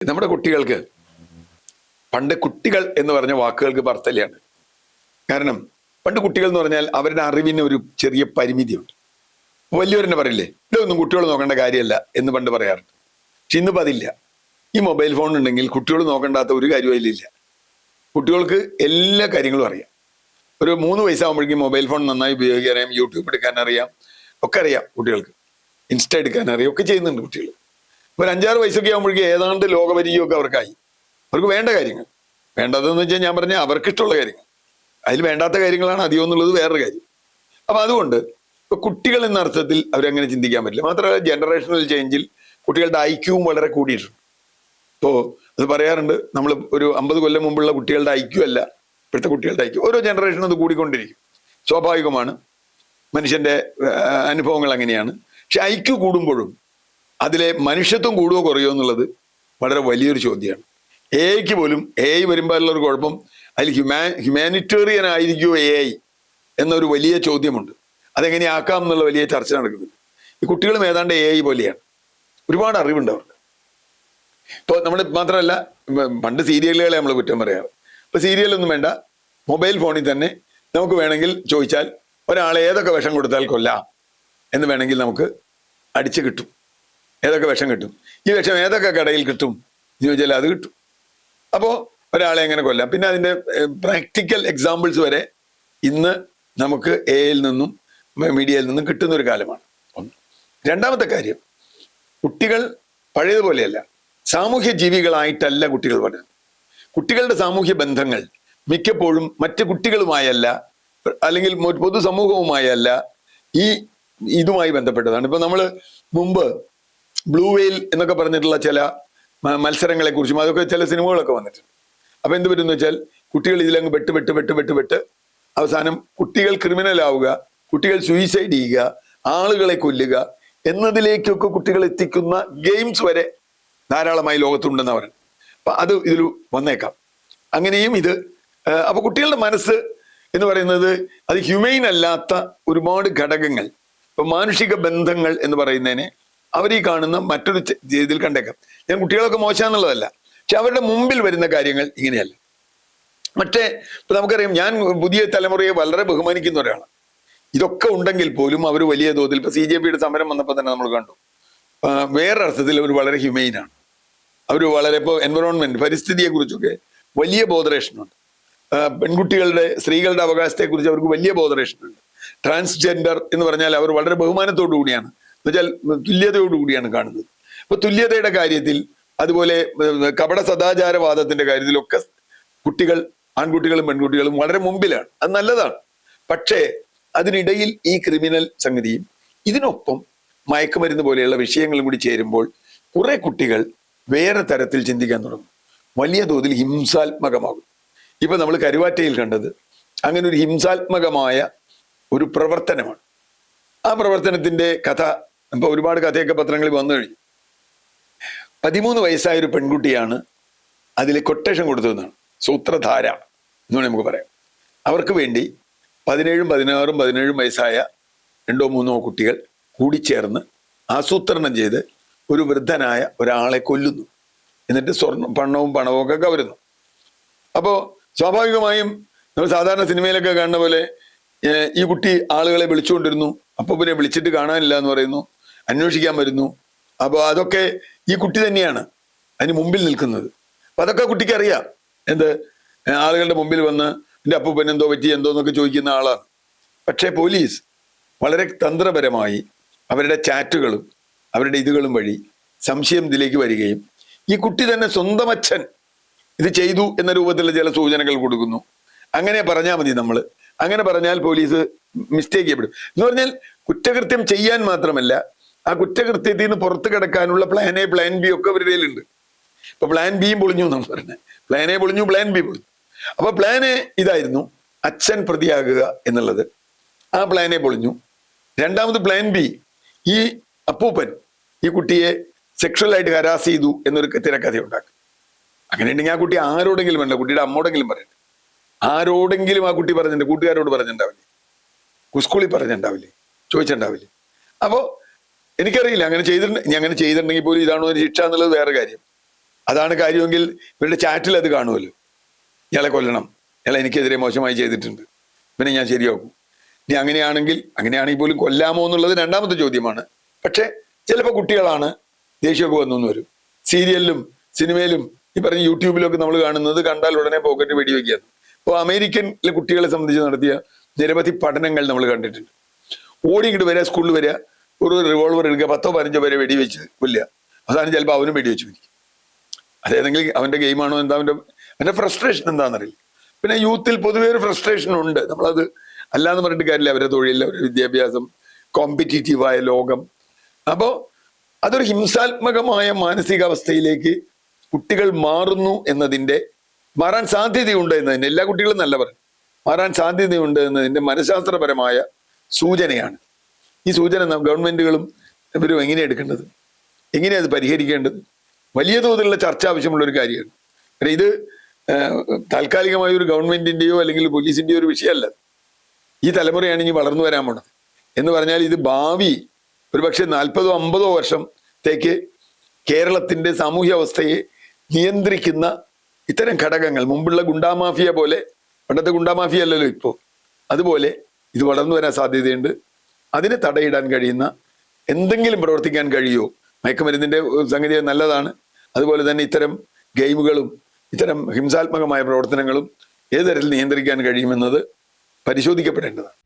നമ്മുടെ കുട്ടികൾക്ക് പണ്ട് കുട്ടികൾ എന്ന് പറഞ്ഞ വാക്കുകൾക്ക് അർത്ഥല്യാണ്. കാരണം പണ്ട് കുട്ടികൾ എന്ന് പറഞ്ഞാൽ അവരുടെ അറിവിന് ഒരു ചെറിയ പരിമിതിയുണ്ട്. വലിയവരെന്നെ പറയില്ലേ, ഇതൊന്നും കുട്ടികൾ നോക്കേണ്ട കാര്യമല്ല എന്ന് പണ്ട് പറയാറുണ്ട്. പക്ഷെ ഇന്നിപ്പോൾ അതില്ല. ഈ മൊബൈൽ ഫോൺ ഉണ്ടെങ്കിൽ കുട്ടികൾ നോക്കേണ്ടാത്ത ഒരു കാര്യവും അതിലില്ല. കുട്ടികൾക്ക് എല്ലാ കാര്യങ്ങളും അറിയാം. ഒരു 3 വയസ്സാകുമ്പോഴേക്കും മൊബൈൽ ഫോൺ നന്നായി ഉപയോഗിക്കാൻ അറിയാം, യൂട്യൂബ് എടുക്കാൻ അറിയാം, ഒക്കെ അറിയാം കുട്ടികൾക്ക്. ഇൻസ്റ്റ എടുക്കാൻ അറിയാം, ഒക്കെ ചെയ്യുന്നുണ്ട് കുട്ടികൾ. ഒരു 5-6 വയസ്സൊക്കെ ആകുമ്പോഴേക്കും ഏതാണ്ട് ലോകപരിചയമൊക്കെ അവർക്കായി. അവർക്ക് വേണ്ട കാര്യങ്ങൾ, വേണ്ടതെന്ന് വെച്ചാൽ ഞാൻ പറഞ്ഞ അവർക്കിഷ്ടമുള്ള കാര്യങ്ങൾ, അതിൽ വേണ്ടാത്ത കാര്യങ്ങളാണ് അധികം എന്നുള്ളത് വേറൊരു കാര്യം. അപ്പൊ അതുകൊണ്ട് ഇപ്പൊ കുട്ടികൾ എന്ന അർത്ഥത്തിൽ അവരങ്ങനെ ചിന്തിക്കാൻ പറ്റില്ല. മാത്രമല്ല ജനറേഷണൽ ചേഞ്ചിൽ കുട്ടികളുടെ ഐക്യവും വളരെ കൂടിയിട്ടുണ്ട്. ഇപ്പോൾ അത് പറയാറുണ്ട്, നമ്മൾ ഒരു 50 കൊല്ലം മുമ്പുള്ള കുട്ടികളുടെ ഐക്യം അല്ല ഇപ്പോഴത്തെ കുട്ടികളുടെ ഐക്യം. ഓരോ ജനറേഷനും അത് കൂടിക്കൊണ്ടിരിക്കും, സ്വാഭാവികമാണ്, മനുഷ്യന്റെ അനുഭവങ്ങൾ അങ്ങനെയാണ്. പക്ഷെ ഐക്യം കൂടുമ്പോഴും അതിലെ മനുഷ്യത്വം കൂടുകയോ കുറയോ എന്നുള്ളത് വളരെ വലിയൊരു ചോദ്യമാണ്. എഐക്ക് പോലും എഐ വരുമ്പോഴുള്ള ഒരു കുഴപ്പം, അതിൽ ഹ്യൂമാനിറ്റേറിയൻ ആയിരിക്കുമോ എഐ എന്നൊരു വലിയ ചോദ്യമുണ്ട്. അതെങ്ങനെയാക്കാം എന്നുള്ള വലിയ ചർച്ച നടക്കുന്നുണ്ട്. ഈ കുട്ടികളും ഏതാണ്ട് എഐ പോലെയാണ്, ഒരുപാട് അറിവുണ്ട് അവർക്ക്. ഇപ്പോൾ നമ്മൾ മാത്രമല്ല, പണ്ട് സീരിയലുകളെ നമ്മൾ കുറ്റം പറയാറ്. ഇപ്പൊ സീരിയലൊന്നും വേണ്ട, മൊബൈൽ ഫോണിൽ തന്നെ നമുക്ക് വേണമെങ്കിൽ ചോദിച്ചാൽ ഒരാളെ ഏതൊക്കെ വിഷം കൊടുത്താൽ കൊല്ലാം എന്ന് വേണമെങ്കിൽ നമുക്ക് അടിച്ച് കിട്ടും. ഏതൊക്കെ വിഷം കിട്ടും, ഈ വിഷം ഏതൊക്കെ കടയിൽ കിട്ടും എന്ന് ചോദിച്ചാൽ അത് കിട്ടും. അപ്പോൾ ഒരാളെ എങ്ങനെ കൊല്ലാം. പിന്നെ അതിൻ്റെ പ്രാക്ടിക്കൽ എക്സാമ്പിൾസ് വരെ ഇന്ന് നമുക്ക് എയിൽ നിന്നും മീഡിയയിൽ നിന്നും കിട്ടുന്ന ഒരു കാലമാണ്. രണ്ടാമത്തെ കാര്യം, കുട്ടികൾ പഴയതുപോലെയല്ല, സാമൂഹ്യ ജീവികളായിട്ടല്ല കുട്ടികൾ പറയുന്നത്. കുട്ടികളുടെ സാമൂഹ്യ ബന്ധങ്ങൾ മിക്കപ്പോഴും മറ്റു കുട്ടികളുമായല്ല, അല്ലെങ്കിൽ പൊതുസമൂഹവുമായല്ല, ഇതുമായി ബന്ധപ്പെട്ടതാണ്. ഇപ്പൊ നമ്മൾ മുമ്പ് ബ്ലൂ വെയിൽ എന്നൊക്കെ പറഞ്ഞിട്ടുള്ള ചില മത്സരങ്ങളെ കുറിച്ചും അതൊക്കെ ചില സിനിമകളൊക്കെ വന്നിട്ടുണ്ട്. അപ്പൊ എന്ത് പറ്റുമെന്ന് വെച്ചാൽ കുട്ടികൾ ഇതിലങ്ങ് വെട്ട് അവസാനം കുട്ടികൾ ക്രിമിനൽ ആവുക, കുട്ടികൾ സൂയിസൈഡ് ചെയ്യുക, ആളുകളെ കൊല്ലുക എന്നതിലേക്കൊക്കെ കുട്ടികൾ എത്തിക്കുന്ന ഗെയിംസ് വരെ ധാരാളമായി ലോകത്തുണ്ടെന്ന് പറയുന്നത്. അപ്പൊ അത് ഇതിൽ വന്നേക്കാം. അങ്ങനെയും ഇത് അപ്പൊ കുട്ടികളുടെ മനസ്സ് എന്ന് പറയുന്നത് അത് ഹ്യൂമെയിൻ അല്ലാത്ത ഒരുപാട് ഘടകങ്ങൾ, ഇപ്പൊ മാനുഷിക ബന്ധങ്ങൾ എന്ന് പറയുന്നതിനെ അവർ ഈ കാണുന്ന മറ്റൊരു രീതിയിൽ കണ്ടേക്കാം. ഞാൻ കുട്ടികളൊക്കെ മോശമെന്നുള്ളതല്ല, പക്ഷെ അവരുടെ മുമ്പിൽ വരുന്ന കാര്യങ്ങൾ ഇങ്ങനെയല്ല. മറ്റേ ഇപ്പൊ നമുക്കറിയാം, ഞാൻ പുതിയ തലമുറയെ വളരെ ബഹുമാനിക്കുന്ന ഒരാളാണ്. ഇതൊക്കെ ഉണ്ടെങ്കിൽ പോലും അവർ വലിയ തോതിൽ ഇപ്പൊ CJP സമരം വന്നപ്പോൾ തന്നെ നമ്മൾ കണ്ടു, വേറൊരർത്ഥത്തിൽ അവർ വളരെ ഹ്യൂമെയിനാണ്. അവർ വളരെ ഇപ്പോൾ എൻവറോൺമെന്റ്, പരിസ്ഥിതിയെ കുറിച്ചൊക്കെ വലിയ ബോധറേഷനുണ്ട്. പെൺകുട്ടികളുടെ, സ്ത്രീകളുടെ അവകാശത്തെക്കുറിച്ച് അവർക്ക് വലിയ ബോധറേഷനുണ്ട്. ട്രാൻസ്ജെൻഡർ എന്ന് പറഞ്ഞാൽ അവർ വളരെ ബഹുമാനത്തോടു കൂടിയാണ്, എന്നുവെച്ചാൽ തുല്യതയോടുകൂടിയാണ് കാണുന്നത്. അപ്പൊ തുല്യതയുടെ കാര്യത്തിൽ, അതുപോലെ കപട സദാചാരവാദത്തിന്റെ കാര്യത്തിലൊക്കെ കുട്ടികൾ, ആൺകുട്ടികളും പെൺകുട്ടികളും വളരെ മുമ്പിലാണ്. അത് നല്ലതാണ്. പക്ഷേ അതിനിടയിൽ ഈ ക്രിമിനൽ സംഗതിയും ഇതിനൊപ്പം മയക്കുമരുന്ന് പോലെയുള്ള വിഷയങ്ങളും കൂടി ചേരുമ്പോൾ കുറെ കുട്ടികൾ വേറെ തരത്തിൽ ചിന്തിക്കാൻ തുടങ്ങും, വലിയ തോതിൽ ഹിംസാത്മകമാകും. ഇപ്പൊ നമ്മൾ കരുവാറ്റയിൽ കണ്ടത് അങ്ങനെ ഒരു ഹിംസാത്മകമായ ഒരു പ്രവർത്തനമാണ്. ആ പ്രവർത്തനത്തിന്റെ കഥ ഇപ്പൊ ഒരുപാട് കഥയൊക്കെ പത്രങ്ങളിൽ വന്നു കഴിഞ്ഞു. 13 വയസ്സായ ഒരു പെൺകുട്ടിയാണ് അതിലെ കൊട്ടേഷൻ കൊടുത്തതെന്നാണ്, സൂത്രധാര എന്ന് വേണമെങ്കിൽ നമുക്ക് പറയാം. അവർക്ക് വേണ്ടി 17, 16, 17 വയസ്സായ 2 or 3 കുട്ടികൾ കൂടിച്ചേർന്ന് ആസൂത്രണം ചെയ്ത് ഒരു വൃദ്ധനായ ഒരാളെ കൊല്ലുന്നു. എന്നിട്ട് പണവും ഒക്കെ കവരുന്നു. അപ്പോൾ സ്വാഭാവികമായും നമ്മൾ സാധാരണ സിനിമയിലൊക്കെ കാണുന്ന പോലെ ഈ കുട്ടി ആളുകളെ വിളിച്ചുകൊണ്ടിരുന്നു. അപ്പൊ പിന്നെ വിളിച്ചിട്ട് കാണാനില്ല എന്ന് പറയുന്നു, അന്വേഷിക്കാൻ വരുന്നു. അപ്പോൾ അതൊക്കെ ഈ കുട്ടി തന്നെയാണ് അതിന് മുമ്പിൽ നിൽക്കുന്നത്. അപ്പൊ അതൊക്കെ കുട്ടിക്ക് അറിയാം. ആളുകളുടെ മുമ്പിൽ വന്ന് എൻ്റെ അപ്പൂപ്പൻ എന്തോ പറ്റി എന്തോന്നൊക്കെ ചോദിക്കുന്ന ആളാണ്. പക്ഷേ പോലീസ് വളരെ തന്ത്രപരമായി അവരുടെ ചാറ്റുകളും അവരുടെ ഇതുകളും വഴി സംശയം ഇതിലേക്ക് വരികയും ഈ കുട്ടി തന്നെ സ്വന്തം അച്ഛൻ ഇത് ചെയ്തു എന്ന രൂപത്തിലുള്ള ചില സൂചനകൾ കൊടുക്കുന്നു. അങ്ങനെ പറഞ്ഞാൽ മതി, നമ്മൾ അങ്ങനെ പറഞ്ഞാൽ പോലീസ് മിസ്റ്റേക്ക് ചെയ്യപ്പെടും എന്ന് പറഞ്ഞാൽ കുറ്റകൃത്യം ചെയ്യാൻ മാത്രമല്ല, ആ കുറ്റകൃത്യത്തിൽ നിന്ന് പുറത്തു കിടക്കാനുള്ള പ്ലാൻ എ, പ്ലാൻ ബി ഒക്കെ അവരുടെ കയ്യിലുണ്ട്. ഇപ്പൊ പ്ലാൻ ബിയും പൊളിഞ്ഞു എന്നാണ് പറഞ്ഞത്. പ്ലാൻ എ പൊളിഞ്ഞു, പ്ലാൻ ബി പൊളിഞ്ഞു. അപ്പൊ പ്ലാൻ എ ഇതായിരുന്നു, അച്ഛൻ പ്രതിയാകുക എന്നുള്ളത്. ആ പ്ലാൻ എ പൊളിഞ്ഞു. രണ്ടാമത് പ്ലാൻ ബി, ഈ അപ്പൂപ്പൻ ഈ കുട്ടിയെ സെക്ഷുവലായിട്ട് ഹരാസ് ചെയ്തു എന്നൊരു തിരക്കഥ ഉണ്ടാക്കും. അങ്ങനെയുണ്ടെങ്കിൽ ആ കുട്ടി ആരോടെങ്കിലും വേണ്ട, കുട്ടിയുടെ അമ്മോടെങ്കിലും പറയണ്ട, ആരോടെങ്കിലും ആ കുട്ടി പറഞ്ഞിട്ടുണ്ട്, കൂട്ടുകാരോട് പറഞ്ഞിട്ടുണ്ടാവില്ലേ, സ്കൂളിൽ പറഞ്ഞിട്ടുണ്ടാവില്ലേ, ചോദിച്ചിട്ടുണ്ടാവില്ലേ. അപ്പോൾ എനിക്കറിയില്ല അങ്ങനെ ചെയ്തിട്ടുണ്ടെങ്കിൽ പോലും ഇതാണോ ഒരു ശിക്ഷ എന്നുള്ളത് വേറെ കാര്യം. അതാണ് കാര്യമെങ്കിൽ ഇവരുടെ ചാറ്റിൽ അത് കാണുമല്ലോ. ഇയാളെ കൊല്ലണം, ഇയാളെ എനിക്കെതിരെ മോശമായി ചെയ്തിട്ടുണ്ട്, പിന്നെ ഞാൻ ശരിയാക്കും. ഇനി അങ്ങനെയാണെങ്കിൽ പോലും കൊല്ലാമോ എന്നുള്ളത് രണ്ടാമത്തെ ചോദ്യമാണ്. പക്ഷെ ചിലപ്പോൾ കുട്ടികളാണ് ദേഷ്യമൊക്കെ വന്നു വരും. സീരിയലിലും സിനിമയിലും ഈ പറഞ്ഞ യൂട്യൂബിലൊക്കെ നമ്മൾ കാണുന്നത് കണ്ടാൽ ഉടനെ പോക്കറ്റ് വെടിവെക്കുകയാണ്. അപ്പോൾ അമേരിക്കനിലെ കുട്ടികളെ സംബന്ധിച്ച് നടത്തിയ നിരവധി പഠനങ്ങൾ നമ്മൾ കണ്ടിട്ടുണ്ട്. ഓടി ഇങ്ങോട്ട് വരിക, സ്കൂളിൽ വരിക, ഒരു റിവോൾവർ എടുക്കുക, 10-15 പേരെ വെടിവെച്ച് കൊല്ലുക. അവസാനം ചിലപ്പോൾ അവനും വെടിവെച്ച് പിടിക്കും. അതേതെങ്കിലും അവന്റെ ഗെയിമാണോ എന്താ, അവന്റെ ഫ്രസ്ട്രേഷൻ എന്താണെന്നറിയില്ല. പിന്നെ യൂത്തിൽ പൊതുവേ ഒരു ഫ്രസ്ട്രേഷൻ ഉണ്ട്. നമ്മളത് അല്ലാന്ന് പറഞ്ഞിട്ട് കാര്യമില്ല. അവരുടെ തൊഴിൽ, അവരുടെ വിദ്യാഭ്യാസം, കോമ്പറ്റീറ്റീവായ ലോകം. അപ്പോൾ അതൊരു ഹിംസാത്മകമായ മാനസികാവസ്ഥയിലേക്ക് കുട്ടികൾ മാറുന്നു എന്നതിൻ്റെ, മാറാൻ സാധ്യതയുണ്ട് എന്നതിൻ്റെ, എല്ലാ കുട്ടികളും നല്ല പറയും, മാറാൻ സാധ്യതയുണ്ട് എന്നതിൻ്റെ മനഃശാസ്ത്രപരമായ സൂചനയാണ്. ഈ സൂചന ഗവൺമെന്റുകളും ഇവരും എങ്ങനെയാണ് എടുക്കേണ്ടത്, എങ്ങനെയാണ് അത് പരിഹരിക്കേണ്ടത്? വലിയ തോതിലുള്ള ചർച്ച ആവശ്യമുള്ള ഒരു കാര്യമാണ്. കാരണം ഇത് താൽക്കാലികമായ ഒരു ഗവൺമെന്റിന്റെയോ അല്ലെങ്കിൽ പോലീസിന്റെയോ ഒരു വിഷയമല്ല. ഈ തലമുറയാണ് ഇനി വളർന്നു വരാൻ പോണത്. എന്ന് പറഞ്ഞാൽ ഇത് ഭാവി ഒരുപക്ഷെ 40-50 വർഷത്തേക്ക് കേരളത്തിന്റെ സാമൂഹ്യ അവസ്ഥയെ നിയന്ത്രിക്കുന്ന ഇത്തരം ഘടകങ്ങൾ, മുമ്പുള്ള ഗുണ്ടാമാഫിയ പോലെ, പണ്ടത്തെ ഗുണ്ടാമാഫിയ അല്ലല്ലോ ഇപ്പോൾ, അതുപോലെ ഇത് വളർന്നു വരാൻ സാധ്യതയുണ്ട്. അതിനെ തടയിടാൻ കഴിയുന്ന എന്തെങ്കിലും പ്രവർത്തിക്കാൻ കഴിയുമോ? മയക്കുമരുന്നിന്റെ സംഗതി നല്ലതാണ്. അതുപോലെ തന്നെ ഇത്തരം ഗെയിമുകളും ഇത്തരം ഹിംസാത്മകമായ പ്രവർത്തനങ്ങളും ഏത് തരത്തിൽ നിയന്ത്രിക്കാൻ കഴിയുമെന്നത് പരിശോധിക്കപ്പെടേണ്ടതാണ്.